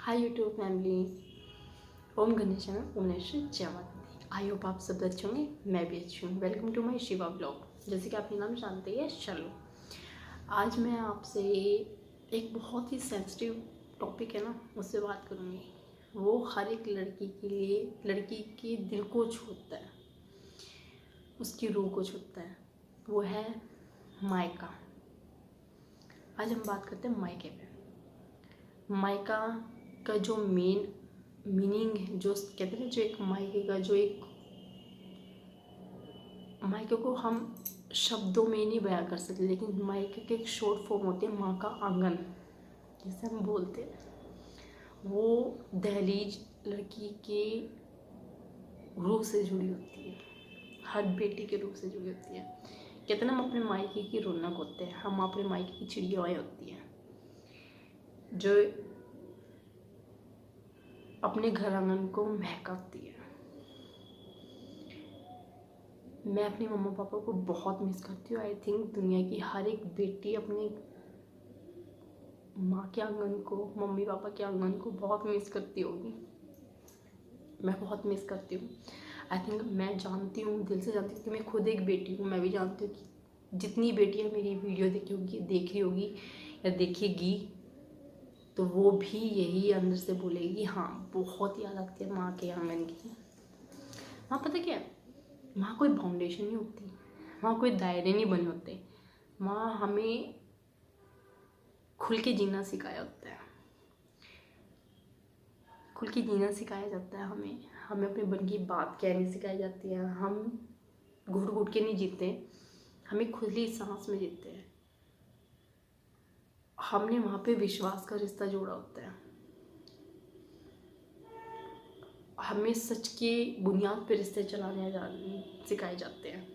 Hi YouTube family, Om Ganesh Umesh Jayvanti. I hope आप सब अच्छे होंगे, मैं भी अच्छी हूँ। Welcome to my Shiva blog. जैसे कि आपके नाम जानते हैं, चलो आज मैं आपसे एक बहुत ही सेंसिटिव टॉपिक है ना, उससे बात करूँगी। वो हर एक लड़की के लिए, लड़की के दिल को छूता है, उसकी रूह को छूता है। वो है मायका। आज हम बात करते हैं मायके पे। मायका का जो मेन मीनिंग है, जो कहते हैं, जो एक मायके का जो एक मायके को हम शब्दों में नहीं बयां कर सकते, लेकिन मायके के एक शॉर्ट फॉर्म होते हैं माँ का आंगन, जिसे हम बोलते हैं। वो दहलीज लड़की के रूह से जुड़ी होती है, हर बेटी के रूह से जुड़ी होती है। कहते हैं हम अपने मायके की रौनक होते हैं, हम अपने मायके की चिड़ियाएँ होती हैं जो अपने घर आंगन को महकाती है। मैं अपने मम्मा पापा को बहुत मिस करती हूँ। आई थिंक दुनिया की हर एक बेटी अपने माँ के आंगन को, मम्मी पापा के आंगन को बहुत मिस करती होगी। मैं बहुत मिस करती हूँ। आई थिंक मैं जानती हूँ, दिल से जानती हूँ कि मैं खुद एक बेटी हूँ। मैं भी जानती हूँ कि जितनी बेटियाँ मेरी वीडियो देख रही होगी या देखेगी, तो वो भी यही अंदर से बोलेगी, हाँ बहुत याद आती है माँ के आंगन की। हाँ, पता क्या है, वहाँ कोई बाउंडेशन नहीं होती, वहाँ कोई दायरे नहीं बने होते। वहाँ हमें खुल के जीना सिखाया होता है, खुल के जीना सिखाया जाता है। हमें अपने मन की बात कहनी सिखाई जाती है। हम घुट घुट के नहीं जीते, हमें खुली सांस में जीते हैं। हमने वहाँ पे विश्वास का रिश्ता जोड़ा होता है। हमें सच के बुनियाद पे रिश्ते चलाने सिखाए जाते हैं।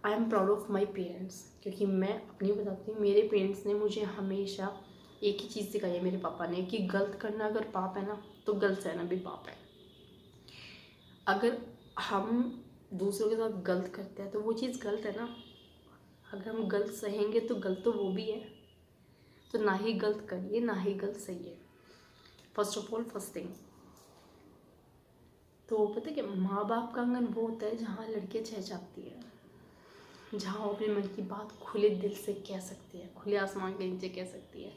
I am proud of my parents, क्योंकि मैं अपनी बताती हूँ, मेरे पेरेंट्स ने मुझे हमेशा एक ही चीज़ सिखाई है, मेरे पापा ने, कि गलत करना अगर पाप है ना, तो गलत सहना भी पाप है। अगर हम दूसरों के साथ गलत करते हैं तो वो चीज़ गलत है ना। अगर हम गलत सहेंगे तो गलत तो वो भी है। तो ना ही गलत करिए, ना ही गलत सहिए। First of all, first thing तो पता है कि माँ बाप का आंगन वो होता है जहाँ लड़कियाँ चहचहाती है, जहाँ वो अपने मन की बात खुले दिल से कह सकती है, खुले आसमान के नीचे कह सकती है।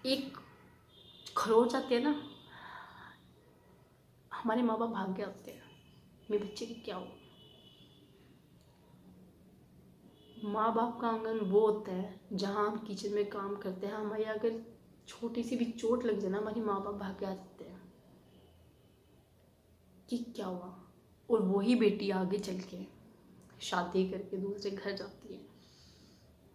एक खरोच आती है ना, हमारे माँ बाप भाग गए होते हैं, मेरे बच्चे की क्या हो। माँ बाप का आंगन वो होता है जहाँ हम किचन में काम करते हैं, हमारी अगर छोटी सी भी चोट लग जाए ना, हमारी माँ बाप भाग के आ जाते हैं कि क्या हुआ। और वही बेटी आगे चल के शादी करके दूसरे घर जाती है।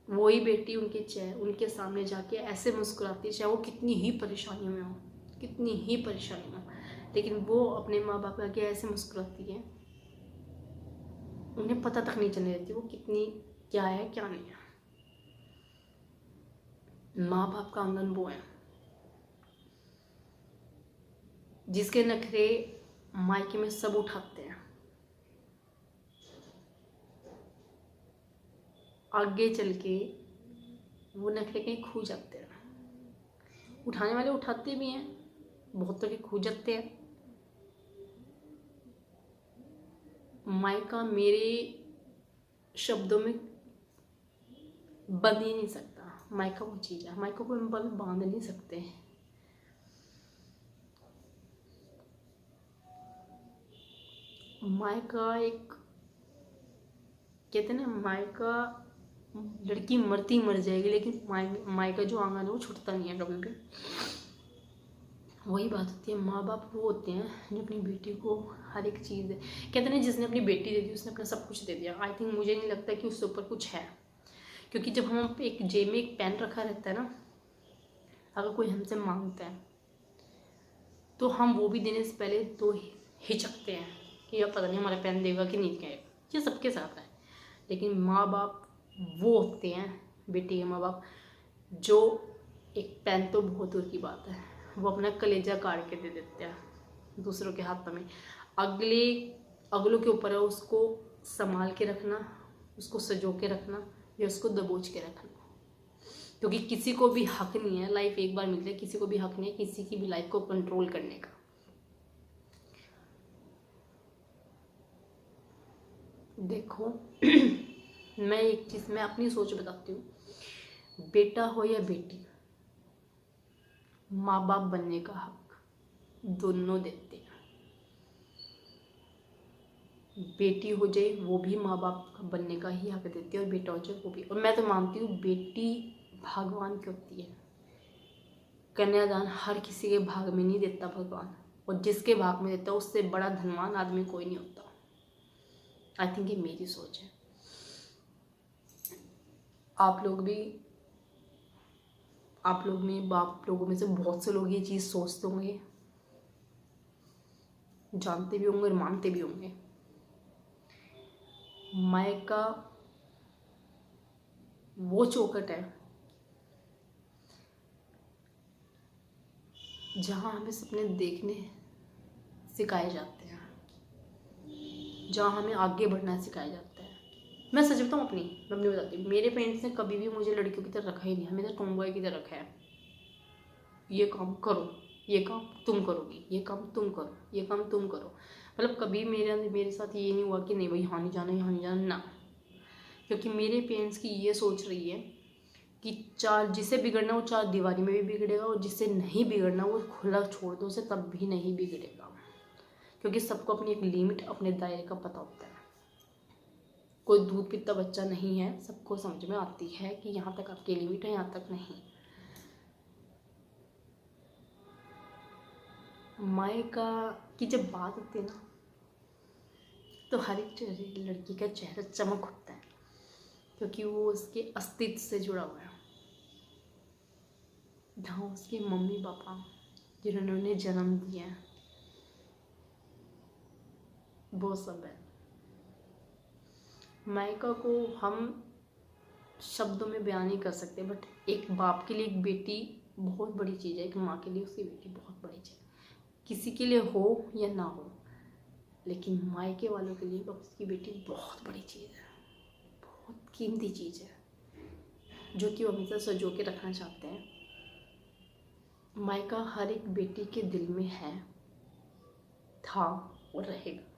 वही बेटी उनके सामने जाके ऐसे मुस्कुराती है, चाहे वो कितनी ही परेशानी में हो, कितनी ही परेशानी में हो, लेकिन वो अपने माँ बाप के आगे ऐसे मुस्कुराती है, उन्हें पता तक नहीं चलने देती वो कितनी क्या है क्या नहीं है। माँ बाप का आंगन वो है जिसके नखरे मायके में सब उठाते हैं, आगे चल के वो नखरे कहीं खो जाते हैं। उठाने वाले उठाते भी हैं, बहुत तो के खो जाते हैं। मायका मेरे शब्दों में बंध ही नहीं सकता। मायका वो चीज़ है, मायका को हम बांध नहीं सकते। मायका एक, कहते हैं ना, मायका लड़की मरती मर जाएगी, लेकिन मायका जो आंगन है वो छूटता नहीं है कभी भी। वही बात होती है, माँ बाप वो होते हैं जो अपनी बेटी को हर एक चीज़ दे। कहते हैं जिसने अपनी बेटी दे दी उसने अपना सब कुछ दे दिया। आई थिंक, मुझे नहीं लगता कि उससे ऊपर कुछ है, क्योंकि जब हम एक जेब में एक पेन रखा रहता है ना, अगर कोई हमसे मांगता है तो हम वो भी देने से पहले तो हिचकते हैं कि अब पता नहीं हमारा पेन देगा कि नहीं देगा। ये सबके साथ है। लेकिन माँ बाप वो होते हैं, बेटी के माँ बाप, जो एक पेन तो बहुत दूर की बात है, वो अपना कलेजा काट के दे देते हैं दूसरों के हाथों में। अगलों के ऊपर है उसको संभाल के रखना, उसको सजो के रखना या उसको दबोच के रखना। क्योंकि किसी को भी हक नहीं है, लाइफ एक बार मिलती है, किसी को भी हक नहीं है किसी की भी लाइफ को कंट्रोल करने का। देखो मैं एक चीज़, मैं अपनी सोच बताती हूँ, बेटा हो या बेटी, माँ बाप बनने का हक दोनों देते हैं। बेटी हो जाए वो भी माँ बाप बनने का ही हक देती है, और बेटा हो जाए वो भी। और मैं तो मानती हूँ बेटी भगवान की होती है। कन्यादान हर किसी के भाग में नहीं देता भगवान, और जिसके भाग में देता है उससे बड़ा धनवान आदमी कोई नहीं होता। आई थिंक ये मेरी सोच है। आप लोग लोगों में से बहुत से लोग ये चीज़ सोचते होंगे, जानते भी होंगे और मानते भी होंगे। मायका वो चौखट है जहाँ हमें सपने देखने सिखाए जाते हैं, जहाँ हमें आगे बढ़ना सिखाया जाता है। मैं सच बताऊँ मैं अपनी बताती हूँ, मेरे पेरेंट्स ने कभी भी मुझे लड़कियों की तरह रखा ही नहीं, हमें तो टॉम बॉय की तरह रखा है। ये काम करो, ये काम तुम करोगी, ये काम तुम करो, ये काम तुम करो। मतलब कभी मेरे साथ ये नहीं हुआ कि नहीं भाई यहाँ नहीं जाना, यहाँ नहीं जाना ना। क्योंकि मेरे पेरेंट्स की ये सोच रही है कि चार जिसे बिगड़ना वो चार दीवारी में भी बिगड़ेगा, और जिसे नहीं बिगड़ना वो खुला छोड़ दो उसे तब भी नहीं बिगड़ेगा। क्योंकि सबको अपनी एक लिमिट, अपने दायरे का पता होता है। कोई दूध पीता बच्चा नहीं है, सबको समझ में आती है कि यहाँ तक आपकी लिमिट है, यहाँ तक नहीं। मायका की जब बात होती है ना, तो हर एक लड़की का चेहरा चमक उठता है, क्योंकि वो उसके अस्तित्व से जुड़ा हुआ है। जहाँ उसके मम्मी पापा जिन्होंने उन्हें जन्म दिया है वो सब है। मायका को हम शब्दों में बयान नहीं कर सकते, बट एक बाप के लिए एक बेटी बहुत बड़ी चीज़ है, एक माँ के लिए उसकी बेटी बहुत बड़ी चीज़ है। किसी के लिए हो या ना हो, लेकिन मायके वालों के लिए उसकी बेटी बहुत बड़ी चीज़ है, बहुत कीमती चीज़ है, जो कि वो हमेशा सजो के रखना चाहते हैं। मायका हर एक बेटी के दिल में है, था और रहेगा।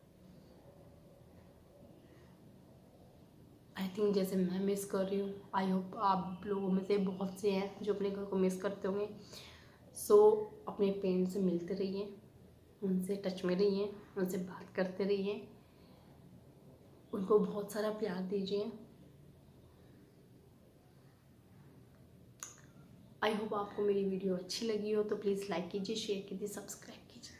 आई थिंक जैसे मैं मिस कर रही हूँ, आई होप आप लोगों में से बहुत से हैं जो अपने घर को मिस करते होंगे। सो अपने पेरेंट्स से मिलते रहिए, उनसे टच में रहिए, उनसे बात करते रहिए, उनको बहुत सारा प्यार दीजिए। आई होप आपको मेरी वीडियो अच्छी लगी हो, तो प्लीज़ लाइक कीजिए, शेयर कीजिए, सब्सक्राइब कीजिए।